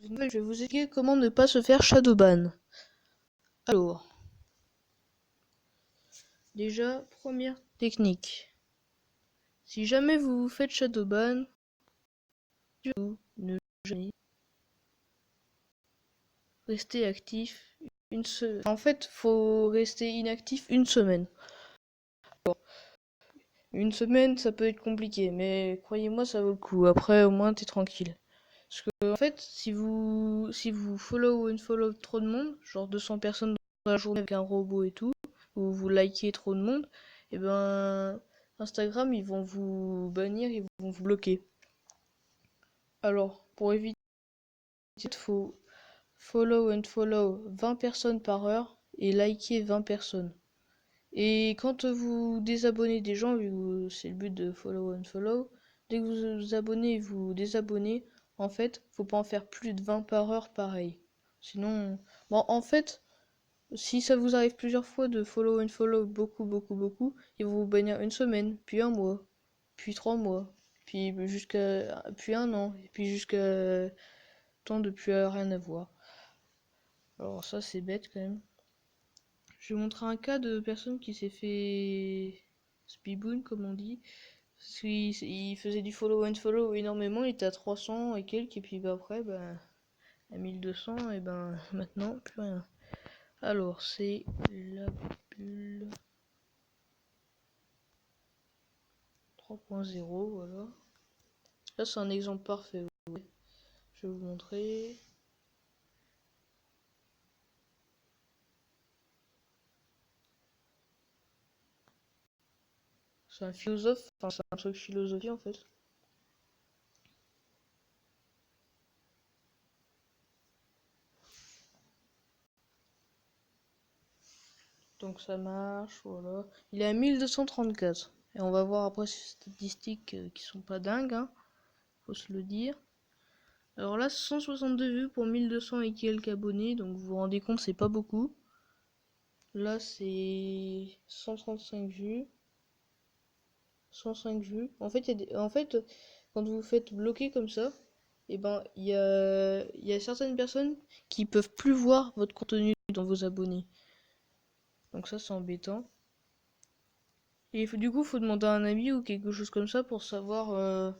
Je vais vous expliquer comment ne pas se faire shadowban. Alors, déjà, première technique. Si jamais vous vous faites shadowban, vous ne jamais rester actif une semaine. En fait, faut rester inactif une semaine. Bon, une semaine, ça peut être compliqué, mais croyez-moi, ça vaut le coup. Après, au moins, t'es tranquille. Parce que, en fait, si vous follow ou unfollow trop de monde, genre 200 personnes dans la journée avec un robot et tout, ou vous likez trop de monde, et ben Instagram, ils vont vous bannir, ils vont vous bloquer. Alors, pour éviter, il faut follow and follow 20 personnes par heure et liker 20 personnes. Et quand vous désabonnez des gens, vu que c'est le but de follow and follow, dès que vous vous abonnez et vous désabonnez, en fait, faut pas en faire plus de 20 par heure pareil. Sinon, bon, en fait, si ça vous arrive plusieurs fois de follow and follow beaucoup, ils vont vous bannir une semaine, puis un mois, puis 3 mois, puis un an, et puis jusqu'à temps de plus rien à voir. Alors ça c'est bête quand même. Je vais vous montrer un cas de personne qui s'est fait spiboun comme on dit. Parce qu'il faisait du follow and follow énormément, il était à 300 et quelques, et puis bah, après à 1200 et ben maintenant plus rien. Alors c'est la bulle 3.0, voilà. Là c'est un exemple parfait. Ouais. Je vais vous montrer. C'est un philosophe, enfin c'est un truc philosophie en fait. Donc ça marche, voilà. Il est à 1234. Et on va voir après ces statistiques qui sont pas dingues, hein, faut se le dire. Alors là, 162 vues pour 1200 et quelques abonnés, donc vous vous rendez compte, c'est pas beaucoup. Là, c'est 135 vues. 105 vues. En fait, quand vous vous faites bloquer comme ça, et ben, il y a certaines personnes qui peuvent plus voir votre contenu dans vos abonnés. Donc ça, c'est embêtant. Et du coup, faut demander à un ami ou quelque chose comme ça pour savoir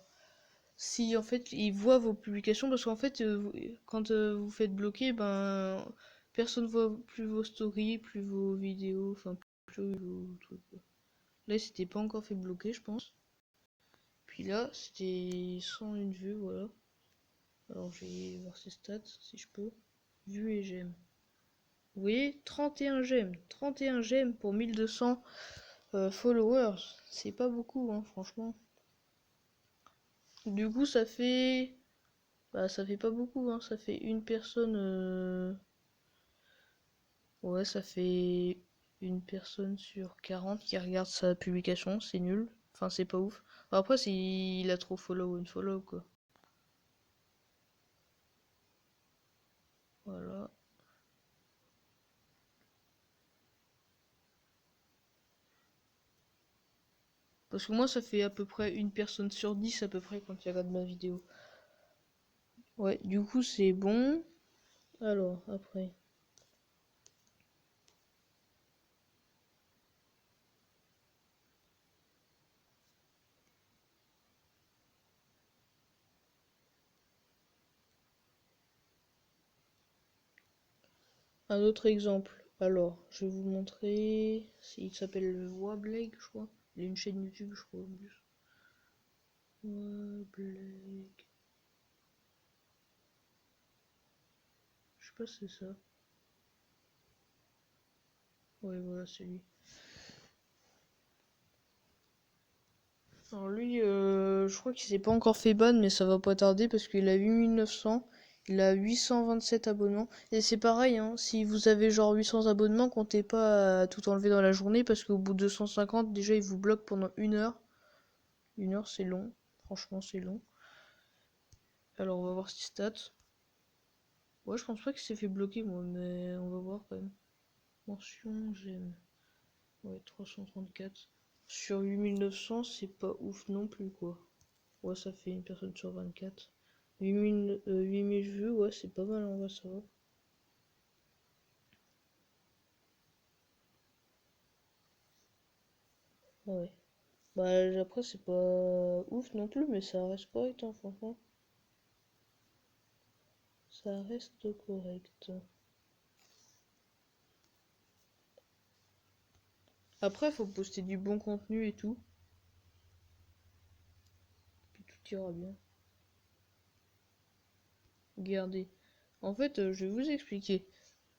si en fait il voit vos publications, parce qu'en fait quand vous faites bloquer, ben personne voit plus vos stories, plus vos vidéos, enfin plus vos trucs, quoi. Là c'était pas encore fait bloquer je pense. Puis là c'était 101 vues, voilà. Alors je vais voir ses stats si je peux. Vues et j'aime. Vous voyez, 31 j'aime. 31 j'aime pour 1200 followers. C'est pas beaucoup hein, franchement. Du coup ça fait... Bah ça fait pas beaucoup hein, ça fait une personne... Ouais, ça fait une personne sur 40 qui regarde sa publication, c'est nul. Enfin, c'est pas ouf. Après, s'il a trop follow ou unfollow, quoi. Voilà. Parce que moi, ça fait à peu près une personne sur 10 à peu près quand il regarde ma vidéo. Ouais, du coup, c'est bon. Alors, après. Un autre exemple. Alors, je vais vous montrer. Il s'appelle Wableg, je crois. Il a une chaîne YouTube, je crois, en plus. Wableg. Je sais pas si c'est ça. Ouais, voilà, c'est lui. Alors lui, je crois qu'il s'est pas encore fait ban, mais ça va pas tarder parce qu'il a 8900, il a 827 abonnements. Et c'est pareil, hein, si vous avez genre 800 abonnements, comptez pas à tout enlever dans la journée parce qu'au bout de 250, déjà il vous bloque pendant 1 heure. 1 heure c'est long, franchement c'est long. Alors on va voir ses stats. Ouais, je pense pas qu'il s'est fait bloquer moi, mais on va voir quand même. Mention, j'aime. Ouais, 334. Sur 8900, c'est pas ouf non plus quoi. Ouais, ça fait une personne sur 24. 8000 vues, ouais, c'est pas mal en vrai, ça va. Ouais. Bah, après, c'est pas ouf non plus, mais ça reste correct, hein, franchement. Ça reste correct. Après, faut poster du bon contenu et tout, puis tout ira bien. Regardez. En fait, je vais vous expliquer.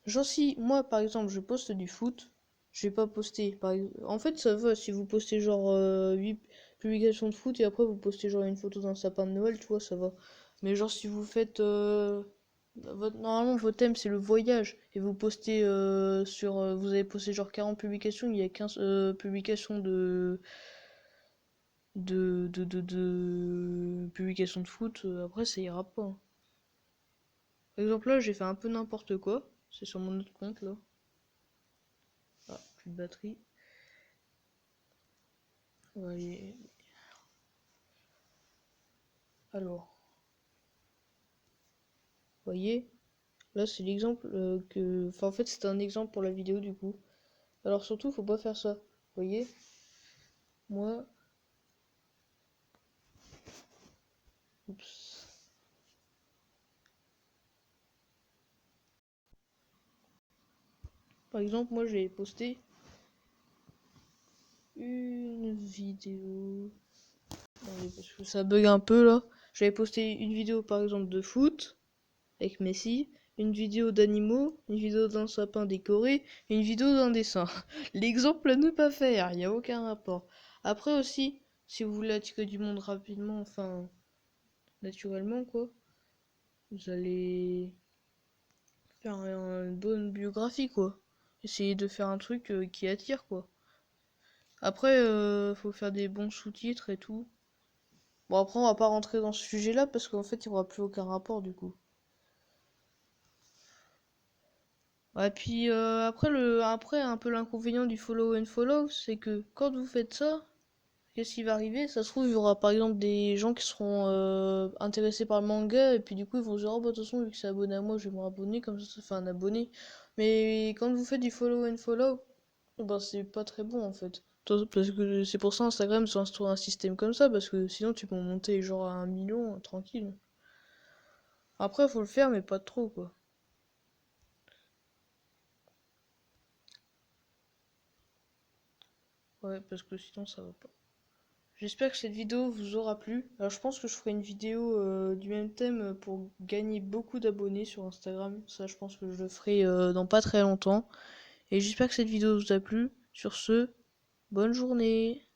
Genre si moi par exemple je poste du foot, je vais pas poster en fait ça va si vous postez genre 8 publications de foot et après vous postez genre une photo d'un sapin de Noël, tu vois, ça va. Mais genre si vous faites normalement votre thème c'est le voyage et vous postez vous avez posté genre 40 publications, il y a 15 publications de publications de foot, après ça ira pas, hein. Par exemple là j'ai fait un peu n'importe quoi, c'est sur mon autre compte là. Ah, plus de batterie. Ouais, alors, voyez, là c'est l'exemple que... Enfin, en fait, c'était un exemple pour la vidéo du coup. Alors, surtout, faut pas faire ça. Voyez, moi... Oups. Par exemple, moi, j'ai posté une vidéo... Attendez, parce que ça bug un peu, là. J'avais posté une vidéo, par exemple, de foot, avec Messi, une vidéo d'animaux, une vidéo d'un sapin décoré, et une vidéo d'un dessin. L'exemple à ne pas faire, il n'y a aucun rapport. Après aussi, si vous voulez attirer du monde rapidement, enfin, naturellement, quoi, vous allez faire une bonne biographie, quoi. Essayez de faire un truc qui attire, quoi. Après, faut faire des bons sous-titres et tout. Bon, après, on va pas rentrer dans ce sujet-là parce qu'en fait, il n'y aura plus aucun rapport, du coup. Ouais, puis après, après, un peu l'inconvénient du follow and follow, c'est que quand vous faites ça, qu'est-ce qui va arriver? Ça se trouve, il y aura par exemple des gens qui seront intéressés par le manga, et puis du coup, ils vont se dire, oh bah de toute façon, vu que c'est abonné à moi, je vais me rabonner, comme ça fait un abonné. Mais quand vous faites du follow and follow, bah c'est pas très bon en fait. Parce que c'est pour ça Instagram se instaure un système comme ça, parce que sinon tu peux en monter genre à 1 million, tranquille. Après, faut le faire, mais pas trop, quoi. Ouais, parce que sinon ça va pas. J'espère que cette vidéo vous aura plu. Alors je pense que je ferai une vidéo du même thème pour gagner beaucoup d'abonnés sur Instagram. Ça je pense que je le ferai dans pas très longtemps. Et j'espère que cette vidéo vous a plu. Sur ce, bonne journée.